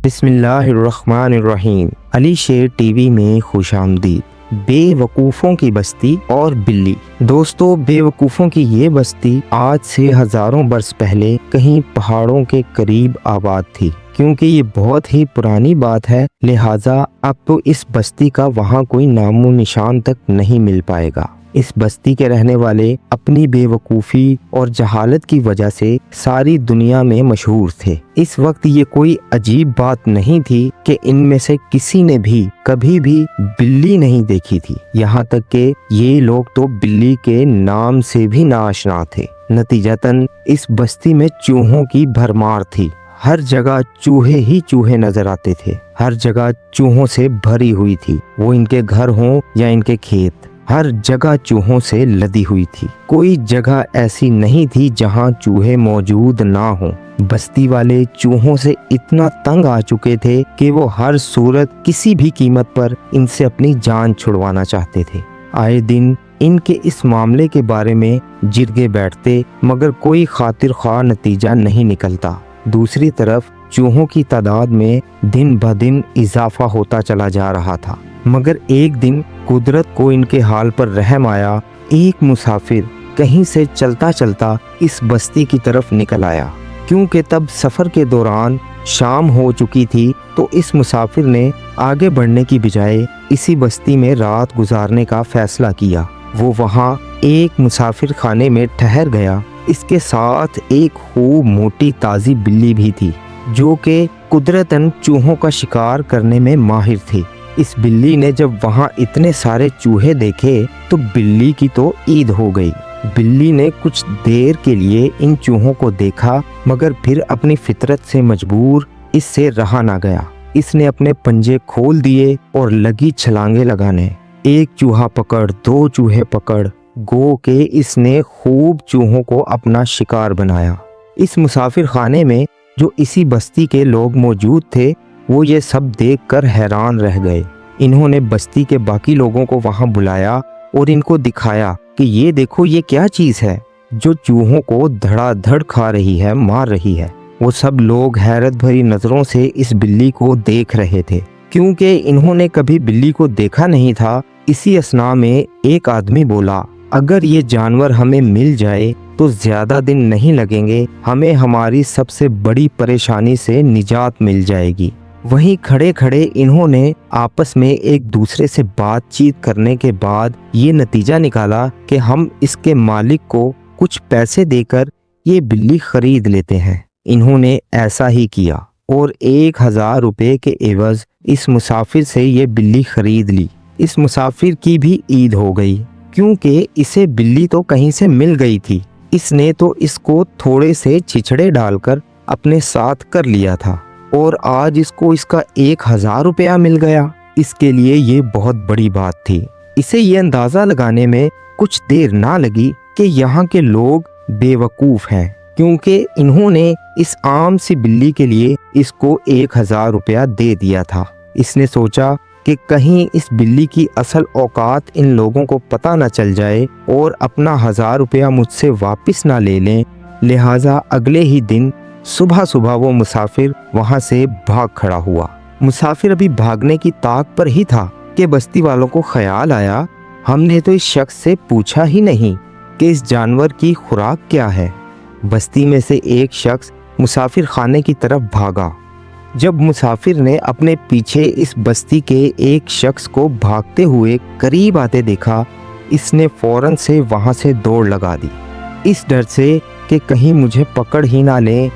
बिस्मिल्लाहिर्रहमानिर्रहीम। अली शेर टीवी में खुश आमदीद। बेवकूफ़ों की बस्ती और बिल्ली। दोस्तों, बेवकूफ़ों की ये बस्ती आज से हज़ारों बरस पहले कहीं पहाड़ों के करीब आबाद थी। क्योंकि ये बहुत ही पुरानी बात है, लिहाजा अब तो इस बस्ती का वहाँ कोई नामो निशान तक नहीं मिल पाएगा। इस बस्ती के रहने वाले अपनी बेवकूफ़ी और जहालत की वजह से सारी दुनिया में मशहूर थे। इस वक्त ये कोई अजीब बात नहीं थी कि इनमें से किसी ने भी कभी भी बिल्ली नहीं देखी थी। यहाँ तक कि ये लोग तो बिल्ली के नाम से भी नाआशना थे। नतीजतन इस बस्ती में चूहों की भरमार थी। हर जगह चूहे ही चूहे नजर आते थे। हर जगह चूहों से भरी हुई थी, वो इनके घर हों या इनके खेत। हर जगह चूहों से लदी हुई थी। कोई जगह ऐसी नहीं थी जहां चूहे मौजूद ना हों। बस्ती वाले चूहों से इतना तंग आ चुके थे कि वो हर सूरत किसी भी कीमत पर इनसे अपनी जान छुड़वाना चाहते थे। आए दिन इनके इस मामले के बारे में जिरगे बैठते, मगर कोई खातिर ख्वाह नतीजा नहीं निकलता। दूसरी तरफ चूहों की तादाद में दिन ब दिन इजाफा होता चला जा रहा था। मगर एक दिन कुदरत को इनके हाल पर रहम आया। एक मुसाफिर कहीं से चलता चलता इस बस्ती की तरफ निकल आया। क्योंकि तब सफ़र के दौरान शाम हो चुकी थी, तो इस मुसाफिर ने आगे बढ़ने की बजाय इसी बस्ती में रात गुजारने का फैसला किया। वो वहाँ एक मुसाफिर खाने में ठहर गया। इसके साथ एक खूब मोटी ताज़ी बिल्ली भी थी, जो कि कुदरतन चूहों का शिकार करने में माहिर थी। इस बिल्ली ने जब वहाँ इतने सारे चूहे देखे तो बिल्ली की तो ईद हो गई। बिल्ली ने कुछ देर के लिए इन चूहों को देखा, मगर फिर अपनी फितरत से मजबूर इससे रहा ना गया। इसने अपने पंजे खोल दिए और लगी छलांगे लगाने। एक चूहा पकड़, दो चूहे पकड़, गो के इसने खूब चूहों को अपना शिकार बनाया। इस मुसाफिर खाने में जो इसी बस्ती के लोग मौजूद थे, वो ये सब देखकर हैरान रह गए। इन्होंने बस्ती के बाकी लोगों को वहां बुलाया और इनको दिखाया कि ये देखो, ये क्या चीज़ है जो चूहों को धड़ाधड़ खा रही है, मार रही है। वो सब लोग हैरत भरी नज़रों से इस बिल्ली को देख रहे थे, क्योंकि इन्होंने कभी बिल्ली को देखा नहीं था। इसी असना में एक आदमी बोला, अगर ये जानवर हमें मिल जाए तो ज़्यादा दिन नहीं लगेंगे, हमें हमारी सबसे बड़ी परेशानी से निजात मिल जाएगी। वहीं खड़े खड़े इन्होंने आपस में एक दूसरे से बातचीत करने के बाद ये नतीजा निकाला कि हम इसके मालिक को कुछ पैसे देकर ये बिल्ली खरीद लेते हैं। इन्होंने ऐसा ही किया और 1000 रुपये के एवज इस मुसाफिर से ये बिल्ली खरीद ली। इस मुसाफिर की भी ईद हो गई, क्योंकि इसे बिल्ली तो कहीं से मिल गई थी। इसने तो इसको थोड़े से छिछड़े डालकर अपने साथ कर लिया था और आज इसको इसका 1000 रुपया मिल गया। इसके लिए ये बहुत बड़ी बात थी। इसे ये अंदाज़ा लगाने में कुछ देर ना लगी कि यहाँ के लोग बेवकूफ़ हैं, क्योंकि इन्होंने इस आम सी बिल्ली के लिए इसको 1000 रुपया दे दिया था। इसने सोचा कि कहीं इस बिल्ली की असल औकात इन लोगों को पता न चल जाए और अपना 1000 रुपया मुझसे वापस ना ले लें। लिहाजा अगले ही दिन सुबह सुबह वो मुसाफिर वहाँ से भाग खड़ा हुआ। मुसाफिर अभी भागने की ताक पर ही था कि बस्ती वालों को ख्याल आया, हमने तो इस शख्स से पूछा ही नहीं कि इस जानवर की खुराक क्या है। बस्ती में से एक शख्स मुसाफिर खाने की तरफ भागा। जब मुसाफिर ने अपने पीछे इस बस्ती के एक शख्स को भागते हुए करीब आते देखा, इसने फौरन से वहाँ से दौड़ लगा दी, इस डर से कि कहीं मुझे पकड़ ही ना लें।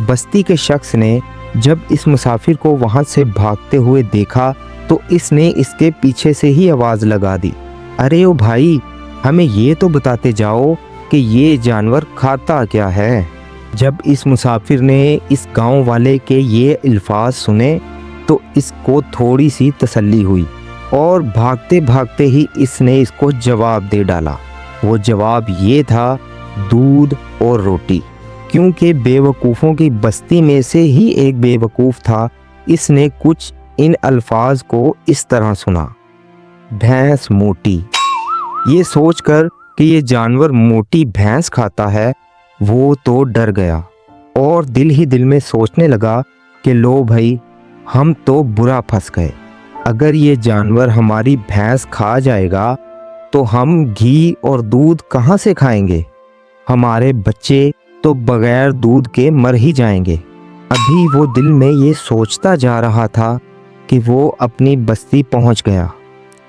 बस्ती के शख्स ने जब इस मुसाफिर को वहाँ से भागते हुए देखा तो इसने इसके पीछे से ही आवाज़ लगा दी, अरे ओ भाई, हमें ये तो बताते जाओ कि ये जानवर खाता क्या है। जब इस मुसाफिर ने इस गांव वाले के ये अल्फाज सुने तो इसको थोड़ी सी तसल्ली हुई और भागते भागते ही इसने इसको जवाब दे डाला। वो जवाब ये था, दूध और रोटी। क्योंकि बेवकूफ़ों की बस्ती में से ही एक बेवकूफ़ था, इसने कुछ इन अल्फाज को इस तरह सुना, भैंस मोटी। ये सोचकर कि ये जानवर मोटी भैंस खाता है, वो तो डर गया और दिल ही दिल में सोचने लगा कि लो भाई, हम तो बुरा फंस गए। अगर ये जानवर हमारी भैंस खा जाएगा तो हम घी और दूध कहाँ से खाएंगे? हमारे बच्चे तो बगैर दूध के मर ही जाएंगे। अभी वो दिल में ये सोचता जा रहा था कि वो अपनी बस्ती पहुंच गया।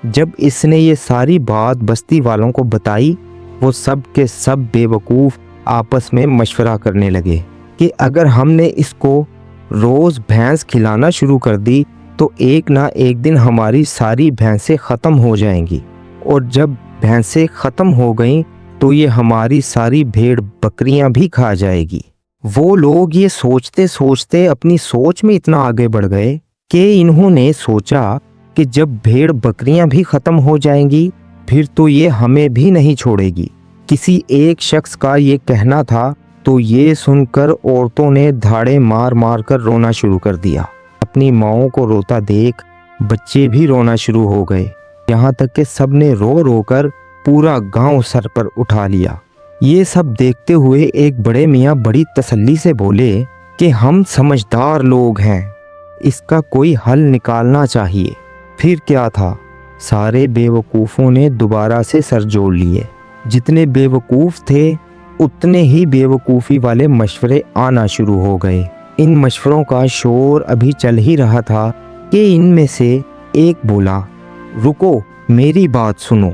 जब इसने ये सारी बात बस्ती वालों को बताई, वो सब के सब बेवकूफ़ आपस में मशवरा करने लगे कि अगर हमने इसको रोज़ भैंस खिलाना शुरू कर दी तो एक ना एक दिन हमारी सारी भैंसें ख़त्म हो जाएंगी, और जब भैंसें ख़त्म हो गईं तो ये हमारी सारी भेड़ बकरियां भी खा जाएगी। वो लोग ये सोचते सोचते अपनी सोच में इतना आगे बढ़ गए कि इन्होंने सोचा कि जब भेड़ बकरियां भी ख़त्म हो जाएंगी फिर तो ये हमें भी नहीं छोड़ेगी। किसी एक शख्स का ये कहना था, तो ये सुनकर औरतों ने धाड़े मार मार कर रोना शुरू कर दिया। अपनी माओं को रोता देख बच्चे भी रोना शुरू हो गए। यहाँ तक कि सब ने रो रो कर पूरा गांव सर पर उठा लिया। ये सब देखते हुए एक बड़े मियाँ बड़ी तसल्ली से बोले कि हम समझदार लोग हैं, इसका कोई हल निकालना चाहिए। फिर क्या था, सारे बेवकूफ़ों ने दोबारा से सर जोड़ लिए। जितने बेवकूफ़ थे उतने ही बेवकूफ़ी वाले मशवरे आना शुरू हो गए। इन मशवरों का शोर अभी चल ही रहा था कि इनमें से एक बोला, रुको मेरी बात सुनो।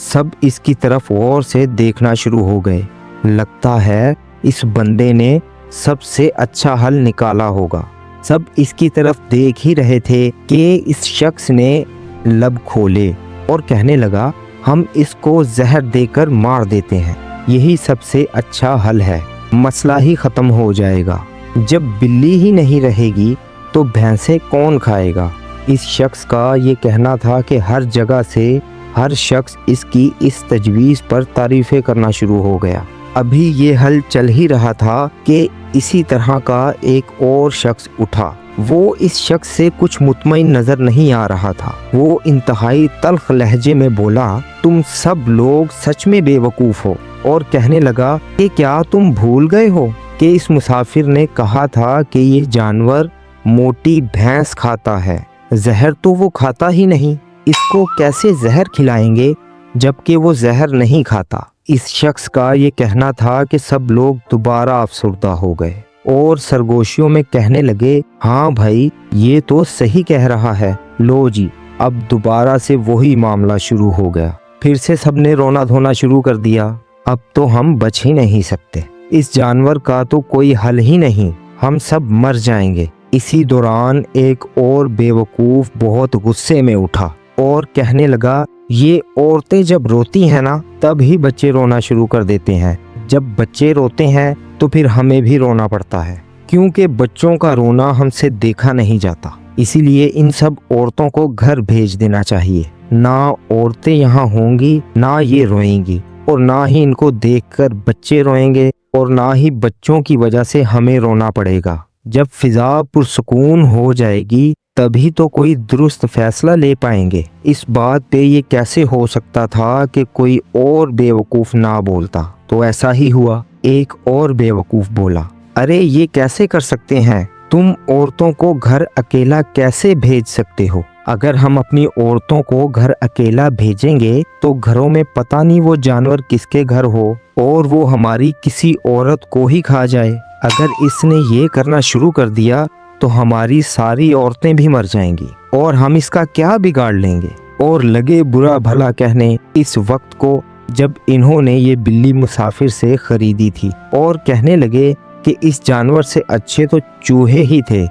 सब इसकी तरफ गौर से देखना शुरू हो गए। लगता है इस बंदे ने सबसे अच्छा हल निकाला होगा। सब इसकी तरफ देख ही रहे थे कि इस शख्स ने लब खोले और कहने लगा, हम इसको जहर देकर मार देते हैं, यही सबसे अच्छा हल है, मसला ही ख़त्म हो जाएगा। जब बिल्ली ही नहीं रहेगी तो भैंसें कौन खाएगा? इस शख्स का ये कहना था कि हर जगह से हर शख्स इसकी इस तजवीज़ पर तारीफ़ें करना शुरू हो गया। अभी ये हल चल ही रहा था कि इसी तरह का एक और शख्स उठा। वो इस शख्स से कुछ मुतमईन नज़र नहीं आ रहा था। वो इंतहाई तल्ख लहजे में बोला, तुम सब लोग सच में बेवकूफ़ हो। और कहने लगा कि क्या तुम भूल गए हो कि इस मुसाफिर ने कहा था कि ये जानवर मोटी भैंस खाता है, जहर तो वो खाता ही नहीं, इसको कैसे जहर खिलाएंगे जबकि वो जहर नहीं खाता। इस शख्स का ये कहना था कि सब लोग दोबारा अफसुर्दा हो गए और सरगोशियों में कहने लगे, हाँ भाई ये तो सही कह रहा है। लो जी, अब दोबारा से वही मामला शुरू हो गया। फिर से सबने रोना धोना शुरू कर दिया। अब तो हम बच ही नहीं सकते, इस जानवर का तो कोई हल ही नहीं, हम सब मर जाएंगे। इसी दौरान एक और बेवकूफ़ बहुत गुस्से में उठा और कहने लगा, ये औरतें जब रोती हैं ना तब ही बच्चे रोना शुरू कर देते हैं। जब बच्चे रोते हैं तो फिर हमें भी रोना पड़ता है, क्योंकि बच्चों का रोना हमसे देखा नहीं जाता। इसीलिए इन सब औरतों को घर भेज देना चाहिए। ना औरतें यहाँ होंगी, ना ये रोएंगी, और ना ही इनको देखकर बच्चे रोएंगे, और ना ही बच्चों की वजह से हमें रोना पड़ेगा। जब फिजा पुरसुकून हो जाएगी तभी तो कोई दुरुस्त फैसला ले पाएंगे। इस बात पे ये कैसे हो सकता था कि कोई और बेवकूफ़ ना बोलता? तो ऐसा ही हुआ। एक और बेवकूफ़ बोला, अरे ये कैसे कर सकते हैं? तुम औरतों को घर अकेला कैसे भेज सकते हो? अगर हम अपनी औरतों को घर अकेला भेजेंगे तो घरों में पता नहीं वो जानवर किसके घर हो और वो हमारी किसी औरत को ही खा जाए। अगर इसने ये करना शुरू कर दिया तो हमारी सारी औरतें भी मर जाएंगी और हम इसका क्या बिगाड़ लेंगे। और लगे बुरा भला कहने इस वक्त को जब इन्होंने ये बिल्ली मुसाफिर से खरीदी थी, और कहने लगे कि इस जानवर से अच्छे तो चूहे ही थे।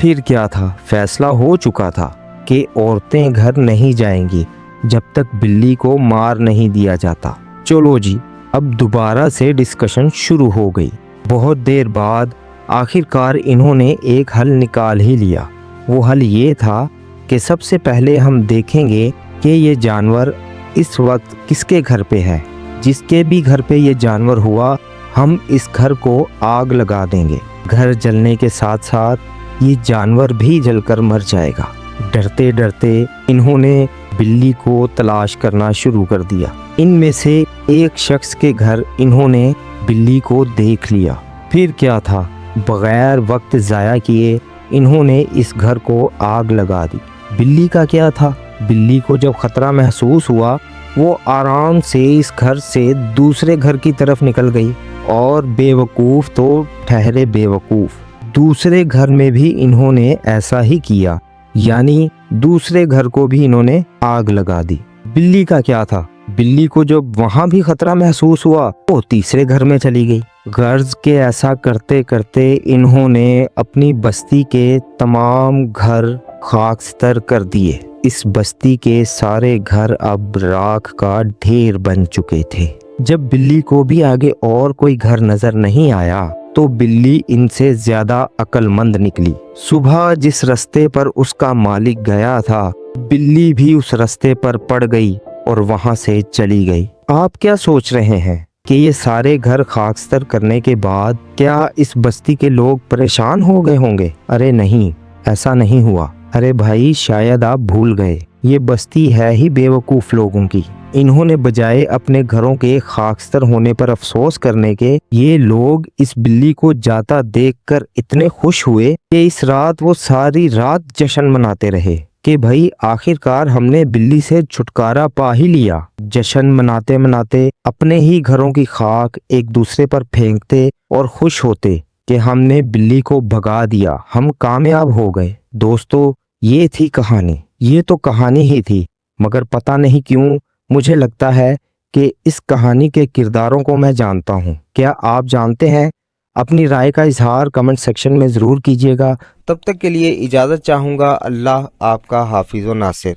फिर क्या था, फैसला हो चुका था कि औरतें घर नहीं जाएंगी जब तक बिल्ली को मार नहीं दिया जाता। चलो जी, अब दोबारा से डिस्कशन शुरू हो गई। बहुत देर बाद आखिरकार इन्होंने एक हल निकाल ही लिया। वो हल ये था कि सबसे पहले हम देखेंगे कि ये जानवर इस वक्त किसके घर पे है। जिसके भी घर पे ये जानवर हुआ, हम इस घर को आग लगा देंगे। घर जलने के साथ साथ ये जानवर भी जलकर मर जाएगा। डरते डरते इन्होंने बिल्ली को तलाश करना शुरू कर दिया। इनमें से एक शख्स के घर इन्होंने बिल्ली को देख लिया। फिर क्या था, बगैर वक्त ज़ाया किए انہوں نے اس گھر کو آگ لگا دی۔ بلی کا کیا تھا؟ بلی کو جب خطرہ محسوس ہوا وہ آرام سے اس گھر سے دوسرے گھر کی طرف نکل گئی، اور بے وقوف تو ٹھہرے بے وقوف، دوسرے گھر میں بھی انہوں نے ایسا ہی کیا، یعنی دوسرے گھر کو بھی انہوں نے آگ لگا دی۔ بلی کا کیا تھا؟ بلی کو جب وہاں بھی خطرہ محسوس ہوا وہ تیسرے گھر میں چلی گئی۔ غرض کے ایسا کرتے کرتے انہوں نے اپنی بستی کے تمام گھر خاکستر کر دیے۔ اس بستی کے سارے گھر اب راکھ کا ڈھیر بن چکے تھے۔ جب بلی کو بھی آگے اور کوئی گھر نظر نہیں آیا تو بلی ان سے زیادہ عقل مند نکلی۔ صبح جس رستے پر اس کا مالک گیا تھا بلی بھی اس رستے پر پڑ گئی اور وہاں سے چلی گئی۔ آپ کیا سوچ رہے ہیں کہ یہ سارے گھر خاکستر کرنے کے بعد کیا اس بستی کے لوگ پریشان ہو گئے ہوں گے؟ ارے نہیں، ایسا نہیں ہوا۔ ارے بھائی، شاید آپ بھول گئے، یہ بستی ہے ہی بے وقوف لوگوں کی۔ انہوں نے بجائے اپنے گھروں کے خاکستر ہونے پر افسوس کرنے کے، یہ لوگ اس بلی کو جاتا دیکھ کر اتنے خوش ہوئے کہ اس رات وہ ساری رات جشن مناتے رہے کہ بھائی آخرکار ہم نے بلی سے چھٹکارا پا ہی لیا۔ جشن مناتے مناتے اپنے ہی گھروں کی خاک ایک دوسرے پر پھینکتے اور خوش ہوتے کہ ہم نے بلی کو بھگا دیا، ہم کامیاب ہو گئے۔ دوستو، یہ تھی کہانی، یہ تو کہانی ہی تھی، مگر پتہ نہیں کیوں مجھے لگتا ہے کہ اس کہانی کے کرداروں کو میں جانتا ہوں۔ کیا آپ جانتے ہیں؟ اپنی رائے کا اظہار کمنٹ سیکشن میں ضرور کیجیے گا۔ تب تک کے لیے اجازت چاہوں گا۔ اللہ آپ کا حافظ و ناصر۔